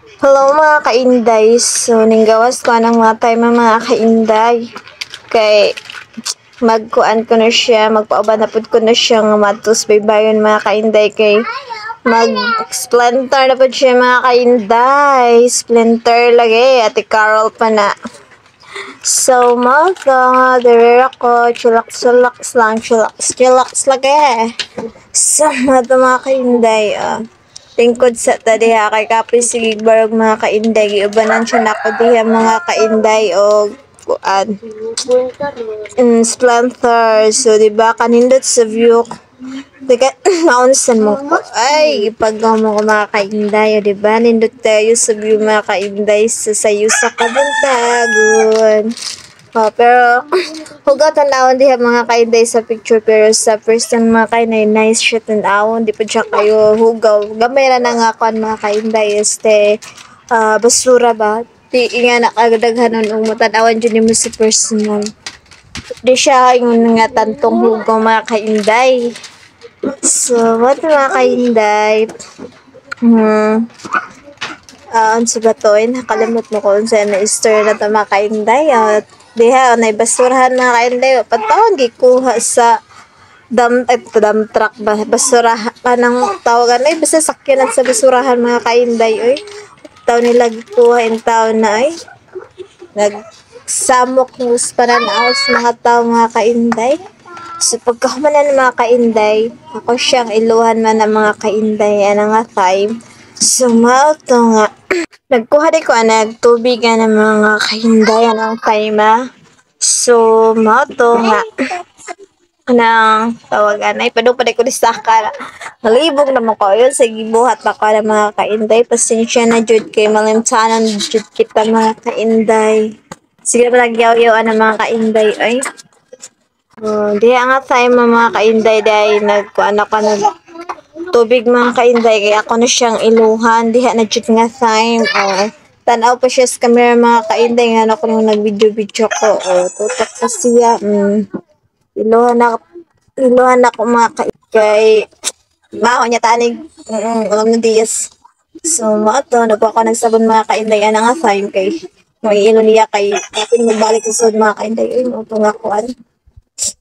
Hello mga kainday. So, ninggawas ko ng mga time mga kainday. Kay, magkuan ko na siya, magpaubanapod ko na siya nga matos baybayon mga kainday. Kay, mag-splinter na po siya mga kainday. Splinter lagi, ati Carol pa na. So, mga dire ako, chillax lang, chillax lagi. So, mga kainday, tingkod sa tadi ha kay kapis sige barog mga kainday giubanan siya nako diha mga kainday o kuan splinter so di ba kanindot sa view Teka, naunsan mo ko. Ay, ipagaw mo ko mga kainday, o diba? Nindot tayo sa view mga kainday sa sayo sa kabuntagon. Oh, pero, hugaw tanawon diha mga kainday sa picture, pero sa first time mga kainday, nice siya tanawon, di pa siya kayo hugaw. Gamay na nga kon mga kainday, basura ba? Di nga nakagdaghanon umutan-awan dyan mo sa personal. Di siya yung nga tantong hugaw mga kainday. So, what mga kainday? Unsa ba to? Nakalimot mo ko unsa na story na to mga kainday. Diha, na basurahan mga kainday. Patawag gikuha sa dump truck ba? Basurahan pa ng tawagan. Ay, basta sakyanan sa basurahan mga kainday. Oy. Tao nila gikuha in town na ay. Nagsamok news pa na naos mga tao mga kainday. So, pagkahumanan ng mga kainday, ako siyang iluhan man ng mga kainday, nga time. So, mauto nga. Nagkuha di ko, nagtubig ng mga kainday, anong time, So, mauto nga. Nang tawagan ay padupaday ko di saka nalibog naman ko yun sa gibuhat pa ko ng mga kainday. Pasensya na jud kay malimtanan jud kita mga kainday. Sige pa nagyaw-yaw ng mga kainday, ay. Di nga time mga kainday day nagkuan ako nag tubig mga kainday kaya ako na siyang iluhan diha na jud nga time tanaw pa siya sa camera mga kainday nga ako nung nag-video ko tutok pa siya iluhan ako mga kainday mao niya tanig ulang diyas so mo ato nagkuha ko nagsabon mga kainday ana nga time kay maiilo niya kay kapin magbalik sa mga kainday ay mo to nga kuan.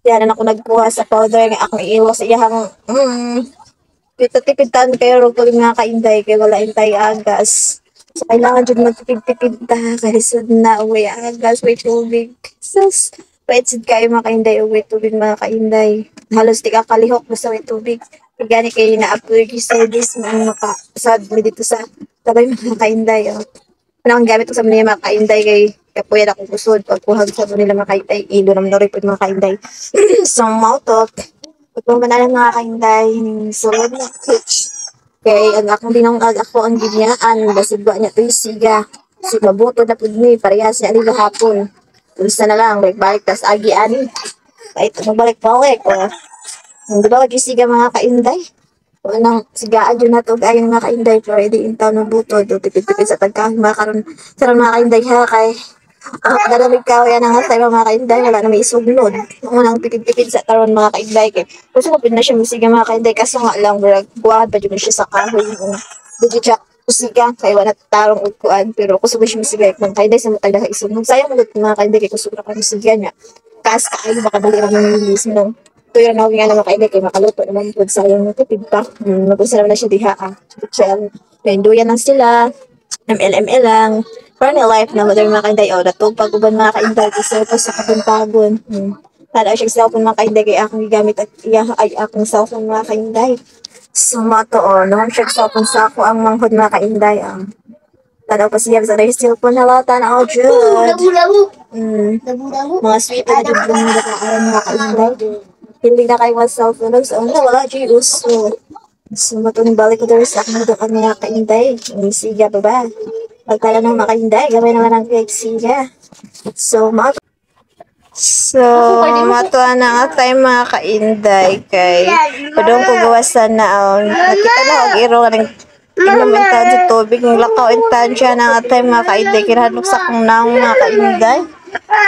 Yan ako nagkuha sa powder nga akong iiwas sa iyang tipid-tipidan kayo ro pag mga kainday kay wala intay agas. So kailangan jud magtipid-tipid ta kay sud na uwi agas way tubig. Sus, paitsid kayo mga kainday uwi tubig mga kainday. Halos di ka kalihok basta way tubig. Gani kay na-upload yung service mga makasad mo dito sa tabay mga kainday. Anong gamit ko sa mga kainday kay kapuyan akong kusod pagkuhag sa nila mga kainday ilo naman na rin mga kainday so mautot pagpamanalan mga kainday sulod na pitch kay ang akong dinangag ako ang ginyaan basig ba niya to yung siga si mabuto na pud ni parehas niya nila hapon tulsa na lang balik tas agi ani ay magbalik pa uwi o hindi ba yung siga mga kainday Unang sigaan yun na to ayong mga kainday pero hindi intaw ng buto do tipid-tipid sa tagkahoy mga karon sarang mga kainday ha kay nalamig ka yan ang sa mga kainday wala na may isugnod unang tipid-tipid sa taron mga kainday kay gusto ko pin na siya musiga mga kainday kaso nga lang buwad pa dyan siya sa kahoy di siya musiga kay wala tarong ugkuan pero gusto ko siya musiga mga kainday sa matag isugnod sayang mga kainday kay gusto ko na musiga niya kas kayo makabali ra ng release nung tuyo na nga naman kainday kay makaluto naman po sayang natipid pa. Mag-usa naman na siya diha Chill. Penduyan lang sila. MLML lang. Parang life na mother mga kainday. O, natog pag-uban mga kainday. Isa ko sa kabuntagon. Tala siya cellphone mga kainday kay akong gigamit at iya ay akong cellphone mga kainday. So, mato o. Noon siya cellphone sa ako ang manghod mga kainday. Tanaw pa siya sa cellphone halata na all good. Mga sweet na jud mga nakaaran mga kainday. Hindi na kayo mag-cellphone so wala dyan uso. So matun balik ko dito sa akin doon ang mga kainday. Siga pa ba? Pagkala ng mga kainday, gawin naman ang cake siga. So matuwa na nga tayo mga kainday kay padong ko gawasan na nakita na ako iro ka ng inumin tayo sa tubig ng lakaw intan siya na nga tayo mga kainday kirahanok sa kong naong mga kainday.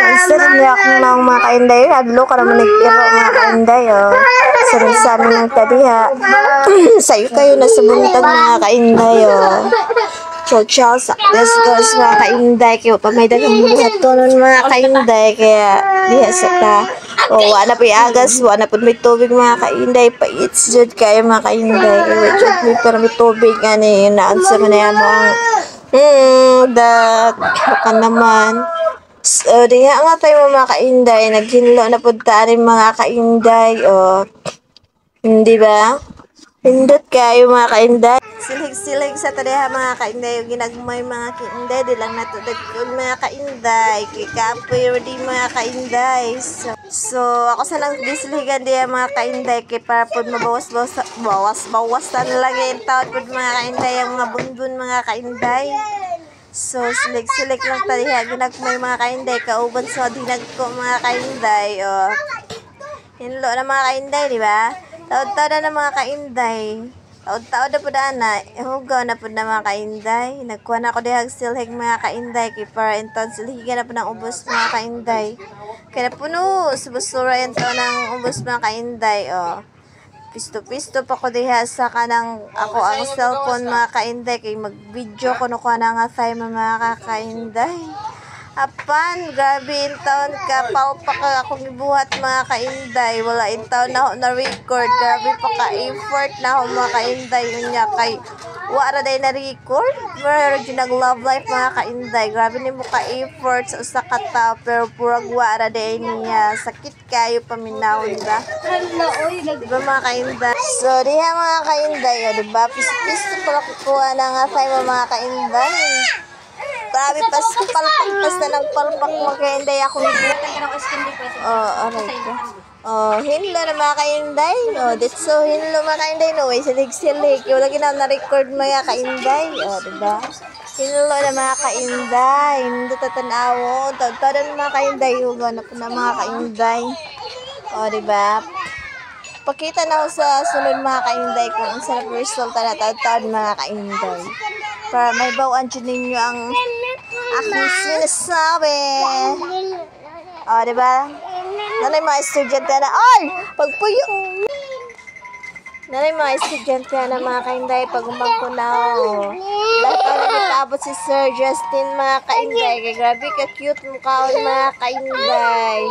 Isa rin niya akong mga kainday. Adlo ka naman nag-iro mga kainday. Sarang-sarang ng tabiha. Sa'yo kayo na sa buntag mga kainday. Chow sa let's mga kainday kaya pa may dagang buhat to nun mga kainday kaya diha sa ta o wala pa agas wala pa may tubig mga kainday pa it's jud kaya mga kainday kaya jud may para may tubig ani naan sa manaya mo ang that ka naman so diha nga tayo mga kainday naghinlo na pud ta rin mga kainday o hindi ba hindot kayo mga kainday silig-silig sa tadiha mga kainday yung ginagmay mga kainday di lang natudad ko mga kainday kay kapoy di mga kainday so ako sa lang disiligan diya mga kainday kay para po mabawas lang yung taon po mga kainday yung mga bunbun mga kainday so silig-silig lang tadiha ginagmay mga kainday kauban sa dinag ko mga kainday o hinlo na mga kainday di ba taod-taod na mga kainday taod-taod na po na hugaw na po na mga kainday. Nagkuha na ako dihag silhig mga kainday. Kaya para inton silhigan na po ng ubos mga kainday. Kaya puno, subusura yung to ng ubos mga kainday. O, pisto-pisto pa ko diha sa kanang ako ang cellphone mga kainday. Kaya mag-video ko nakuha na nga tayo mga kainday. Apan, grabe in taon ka, pao pa ka akong ibuhat mga kainday. Wala in taon na ako na-record. Grabe pa ka-effort na ako mga kainday. Yun niya kay, wala day na-record. Pero yun nag-love life mga kainday. Grabe ni mo ka-effort sa usa ka tao. Pero purag wala day niya. Sakit kayo paminawon ba? Diba mga kainday? So, diha mga kainday. O, diba? Piso-piso pala kukuha na nga tayo mga kainday. Grabe palpak na ng palpak mga kainday ako nito. Alright. Hinlo na mga kainday. That's so hinlo mga kainday. No, way silig-silig. Yung lagi na na-record mga kainday. Diba? Hinlo na mga kainday. Hindi tatanawo. Tawad na mga kainday. Huwag na po na mga kainday. Diba? Pakita na ako sa sunod mga kainday kung ang sarap resulta na tawad mga kainday. Para may bawaan dyan ninyo ang aking sinasabi. Diba? Nanay mga estudyante na, pagpuyo! Nanay mga estudyante na mga kainday, pag umagpunaw. Lahat ang nagtaabot si Sir Justin mga kainday. Kaya grabe ka-cute mukha mga kainday.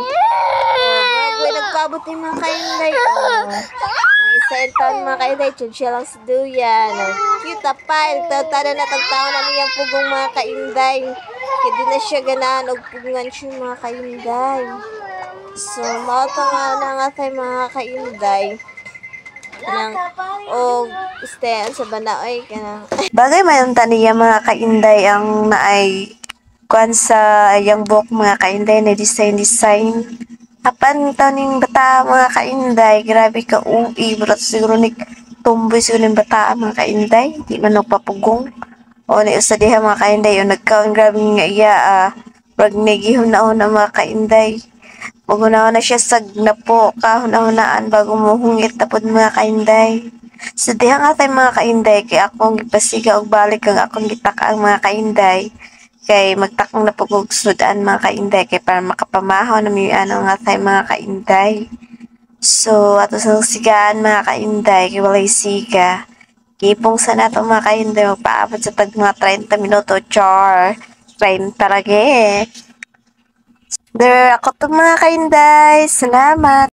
Bago nagpaabot yung mga kainday. Sa taon mga kainday, siya lang si Duyan. Cute pa, nagtatada na tagtaon na niyang pugong mga kainday. Kaya di na siya ganaan o pugungan siya mga kainday. So, makatanga na nga tayo mga kainday. Sa banaoy ka na. Bagay mayroon taniya mga kainday ang naay kuan sa yung book mga kainday na design. Apan taning bata mga kainday, grabe ka ui, berat siguro ni tumboy siguro ng bata mga kainday, di man nagpapugong. O ni usa diha mga kainday, o nagkaon grabe nga iya, wag negihon-ahon na mga kainday. Pag-una na siya sag na po, kahuna-hunaan bago mo hungit na po mga kainday. So diha nga tayo mga kainday, kaya akong ipasiga og balik ang akong gitaka ang mga kainday. Kay magtakong na pagugsudan mga kainday kay para makapamahaw na may ano nga tayo mga kainday. So, ato sa sigaan mga kainday kay walay siga. Kipong sa nato mga kainday magpaabot sa tag mga 30 minuto char. 30 lagi. There ako to mga kainday. Salamat.